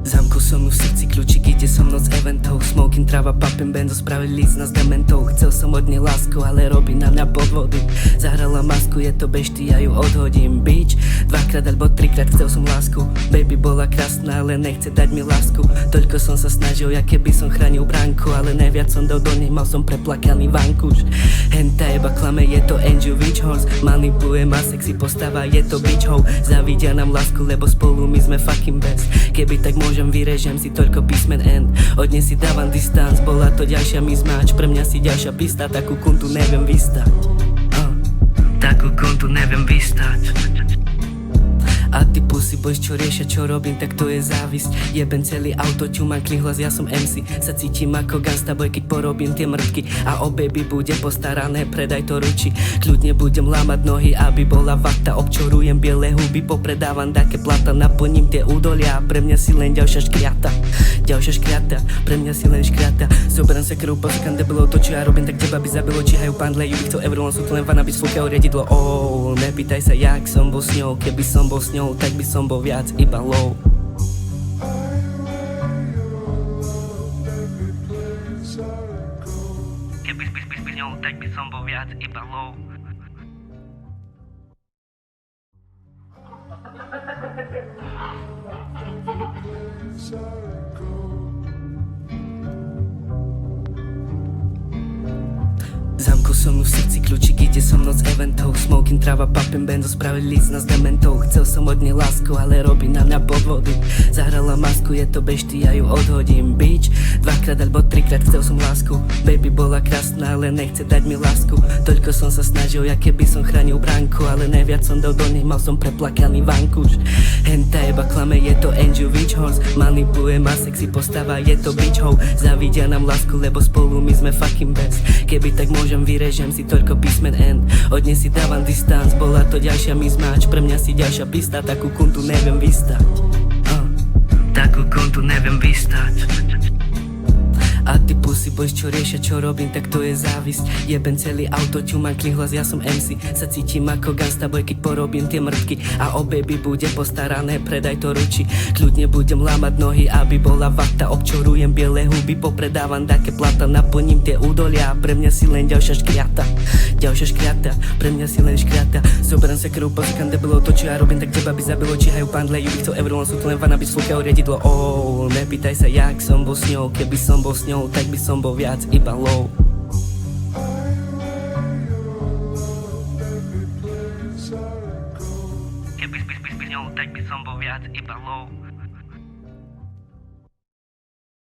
Zamkol som ju v srdci, kľúčik ide so mnou z eventov. Smoking, tráva, papím, benzo, spravili z nás dementov. Chcel som od nej lásku, ale robí na mňa podvody. Zahrala masku, je to bešty, ja ju odhodím. Bitch, dvakrát alebo trikrát chcel som lásku. Baby bola krásna, ale nechce dať mi lásku. Toľko som sa snažil, ja keby som chránil bránku, ale najviac som dal do nej, mal som preplakaný vankúš. Henta iba klame, je to Angel Witch Horse. Manipuluje ma, sexy postava, je to bitch hoe. Zavidia nám lásku, lebo spolu my sme fucking best. Keby tak môžem, vyrežem si toľko písmen end. Od nej si dávam distanc, bola to ďalšia mismatch. Pre mňa si ďalšia pista, takú kuntu neviem vystať. Takú kuntu neviem vystať. A ty pussy boys, čo riešia, čo robím, tak to je závisť. Jeben celý auto, ťuman, klin hlas, ja som MC. Sa cítim ako gangsta boy, keď porobím tie mŕtky. A o baby bude postarané, predaj to ruči. Kľudne budem lámať nohy, aby bola vata. Občorujem biele huby, popredávam také plata. Naplním tie údolia, pre mňa si len ďalšia škriata. Ďalšia škriata, pre mňa si len škriata. Zoberám sa krv, posúkam debilo, to čo ja robím, tak teba by zabilo. Číhajú pandle, ju chcel everyone, sú to len fan, aby sfúkal riadidlo. Nepýtaj sa, jak som bol s ňou, keby som bol s ňou, tak by som bol viac iba low. Keby s ňou, tak by som bol viac iba low. Zamkol som ju v srdci, kľúčik ide so mnou z eventov. Smoking, tráva, papím, benzo, spravili z nás dementov. Chcel som od nej lásku, ale robí na mňa podvody. Zahrala masku, je to bešty, ja ju odhodím. Bitch, dvakrát alebo trikrát chcel som lásku. Baby bola krásna, ale nechce dať mi lásku. Toľko som sa snažil, ja keby som chránil bránku, ale najviac som dal do nej, mal som preplakaný vankúš. Henta iba klame, je to Angel Witch Horse. Manipuluje ma, sexy postava, je to bitch hoe. Zavidia nám lásku, lebo spolu my sme fucking best. Keby tak môžem, vyrežem si toľko písmen end. Od nej si dávam distanc, bola to ďalšia mismatch. Pre mňa si ďalšia pista, takú kuntu neviem vystať. Takú kuntu neviem vystať. A ty pussy boys, čo riešia, čo robím, tak to je závisť. Jeben celý auto, ťuman, klin hlas, ja som MC. Sa cítim ako gangsta boy, keď porobím tie mŕtky. A o baby bude postarané, predaj to ruči. Kľudne budem lámať nohy, aby bola vata. Občorujem biele huby, popredávam také plata. Naplním tie údolia, pre mňa si len ďalšia škriata. Ďalšia škriata, pre mňa si len škriata. Zoberám sa krv, posúkam debilo, to čo ja robím, tak teba by zabilo. Číhajú pandle, ju chcel everyone, sú to len fan, aby sfúkal riadidlo. Nepýtaj sa, jak som bol s ňou, keby som bol s ňou, tak by som bol viac iba low. Keby s ňou, tak by som bol viac iba low.